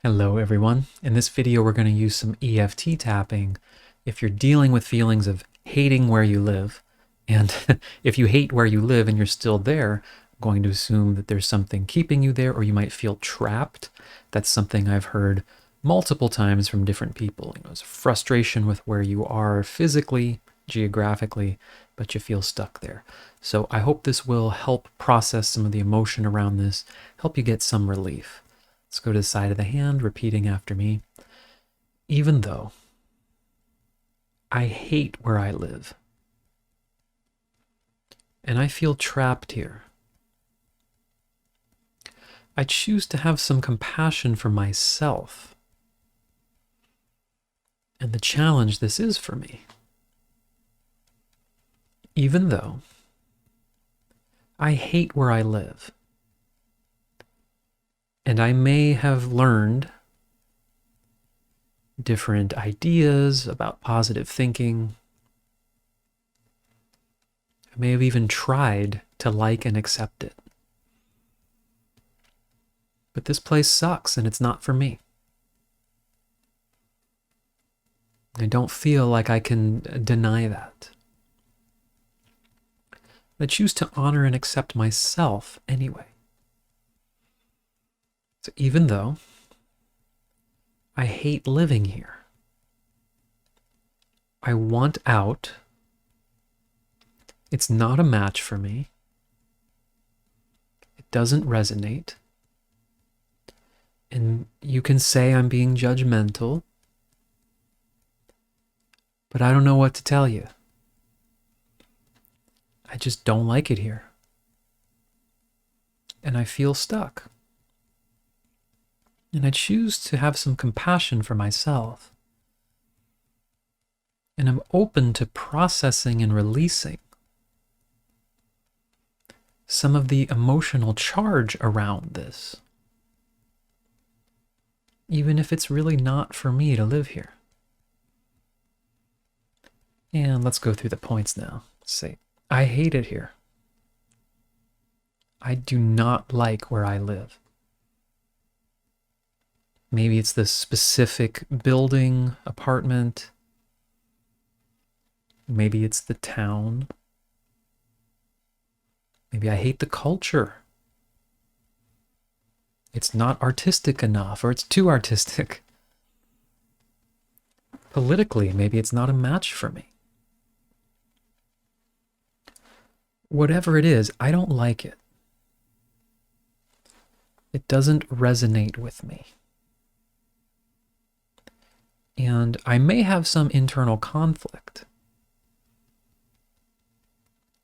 Hello everyone. In this video we're going to use some EFT tapping if you're dealing with feelings of hating where you live. And if you hate where you live and you're still there, I'm going to assume that there's something keeping you there, or you might feel trapped. That's something I've heard multiple times from different people. It's frustration with where you are physically, geographically, but you feel stuck there. So I hope this will help process some of the emotion around this, help you get some relief. Let's go to the side of the hand, repeating after me. Even though I hate where I live and I feel trapped here, I choose to have some compassion for myself and the challenge this is for me. Even though I hate where I live and I may have learned different ideas about positive thinking. I may have even tried to like and accept it. But this place sucks and it's not for me. I don't feel like I can deny that. I choose to honor and accept myself anyway. So even though I hate living here, I want out. It's not a match for me. It doesn't resonate. And you can say I'm being judgmental, but I don't know what to tell you. I just don't like it here. And I feel stuck. And I choose to have some compassion for myself. And I'm open to processing and releasing some of the emotional charge around this, even if it's really not for me to live here. And let's go through the points now. Say, I hate it here. I do not like where I live. Maybe it's this specific building, apartment. Maybe it's the town. Maybe I hate the culture. It's not artistic enough, or it's too artistic. Politically, maybe it's not a match for me. Whatever it is, I don't like it. It doesn't resonate with me. And I may have some internal conflict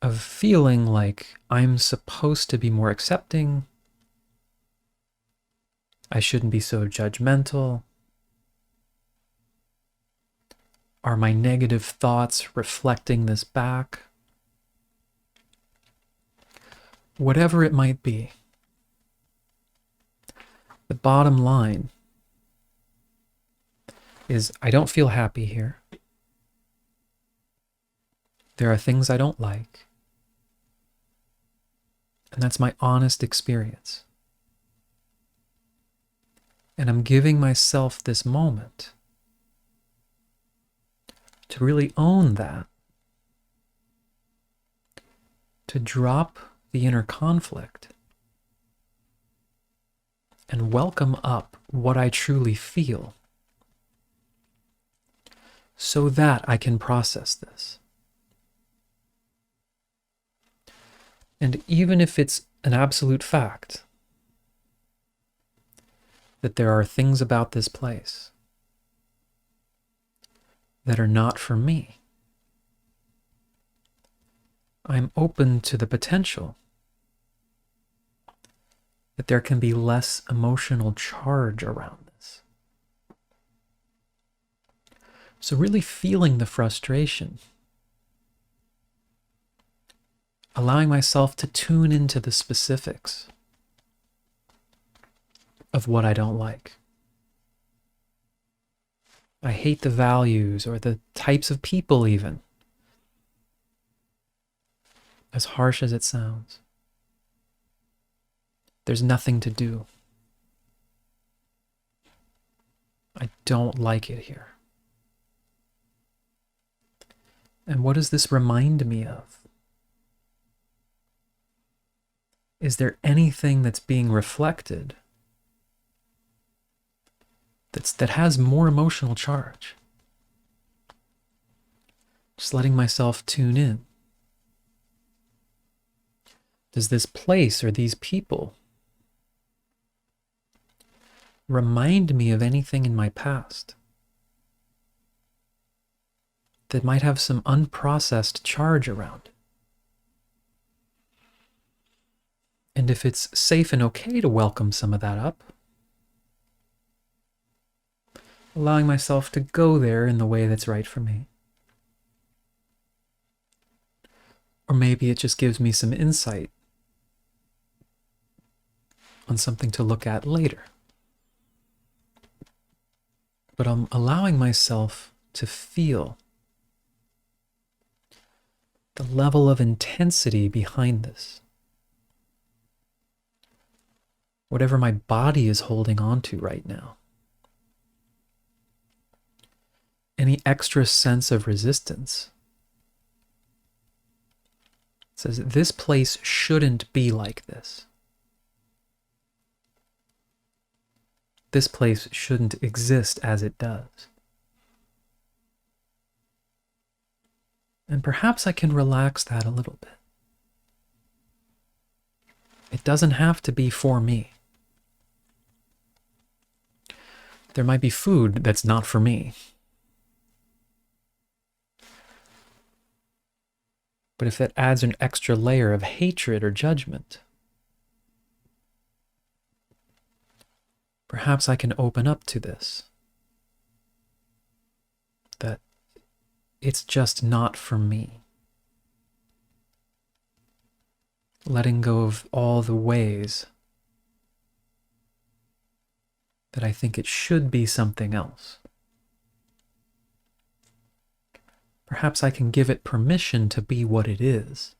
of feeling like I'm supposed to be more accepting. I shouldn't be so judgmental. Are my negative thoughts reflecting this back? Whatever it might be, the bottom line is I don't feel happy here. There are things I don't like. And that's my honest experience. And I'm giving myself this moment to really own that, to drop the inner conflict and welcome up what I truly feel so that I can process this. And even if it's an absolute fact that there are things about this place that are not for me, I'm open to the potential that there can be less emotional charge around this. So really feeling the frustration, allowing myself to tune into the specifics of what I don't like. I hate the values or the types of people even, as harsh as it sounds. There's nothing to do. don't like it here? And what does this remind me of? Is there anything that's being reflected that has more emotional charge? Just letting myself tune in. Does this place or these people remind me of anything in my past that might have some unprocessed charge around? And if it's safe and okay to welcome some of that up, allowing myself to go there in the way that's right for me. Or maybe it just gives me some insight on something to look at later. But I'm allowing myself to feel the level of intensity behind this. Whatever my body is holding on to right now. Any extra sense of resistance says this place shouldn't be like this. This place shouldn't exist as it does. And perhaps I can relax that a little bit. It doesn't have to be for me. There might be food that's not for me. But if that adds an extra layer of hatred or judgment, perhaps I can open up to this. That it's just not for me. Letting go of all the ways that I think it should be something else. Perhaps I can give it permission to be what it is.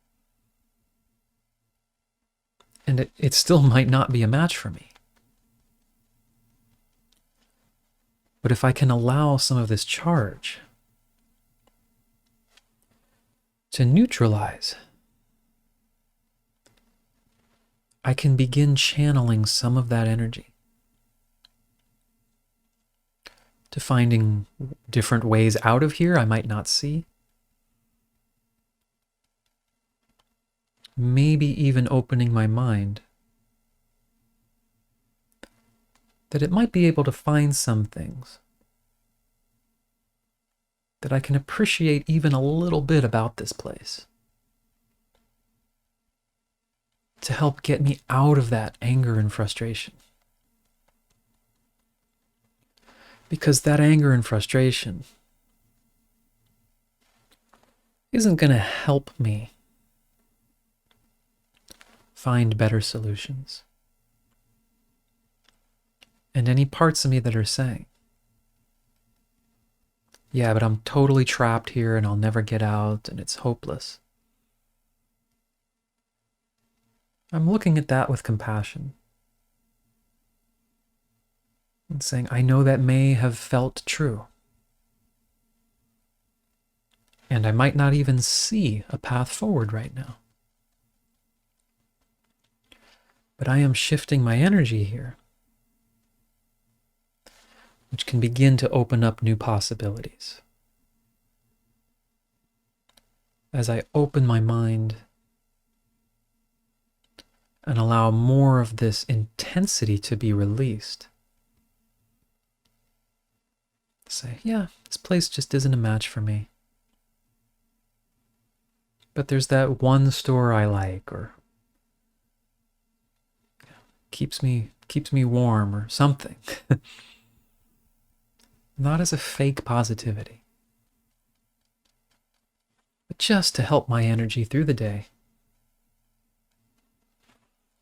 And it still might not be a match for me. But if I can allow some of this charge to neutralize, I can begin channeling some of that energy to finding different ways out of here I might not see. Maybe even opening my mind that it might be able to find some things that I can appreciate even a little bit about this place to help get me out of that anger and frustration. Because that anger and frustration isn't going to help me find better solutions. And any parts of me that are saying, yeah, but I'm totally trapped here and I'll never get out and it's hopeless. I'm looking at that with compassion. And saying, I know that may have felt true. And I might not even see a path forward right now. But I am shifting my energy here, which can begin to open up new possibilities. As I open my mind and allow more of this intensity to be released, say, yeah, this place just isn't a match for me. But there's that one store I like, or keeps me warm, or something. Not as a fake positivity, but just to help my energy through the day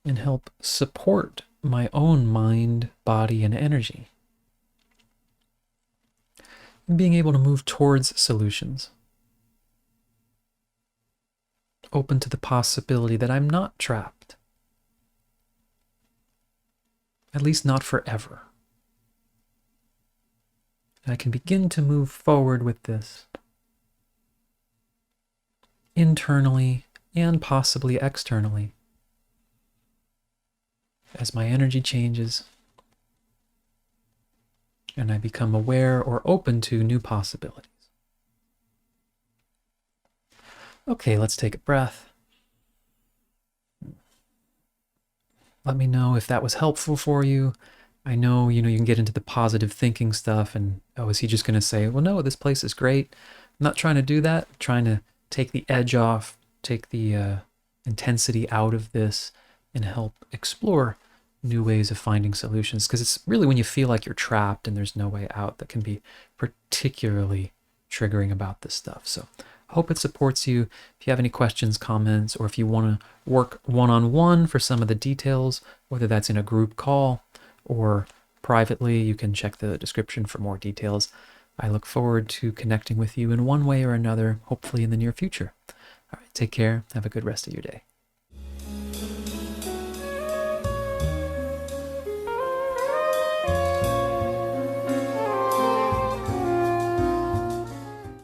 and help support my own mind, body, and energy. And being able to move towards solutions. Open to the possibility that I'm not trapped. At least not forever. I can begin to move forward with this internally and possibly externally as my energy changes and I become aware or open to new possibilities. Okay, let's take a breath. Let me know if that was helpful for you. I know, you can get into the positive thinking stuff and, oh, is he just going to say, well, no, this place is great. I'm not trying to do that. I'm trying to take the edge off, take the intensity out of this and help explore new ways of finding solutions. Because it's really when you feel like you're trapped and there's no way out that can be particularly triggering about this stuff. So I hope it supports you. If you have any questions, comments, or if you want to work one-on-one for some of the details, whether that's in a group call or privately, you can check the description for more details. I look forward to connecting with you in one way or another, hopefully in the near future. All right, take care. Have a good rest of your day.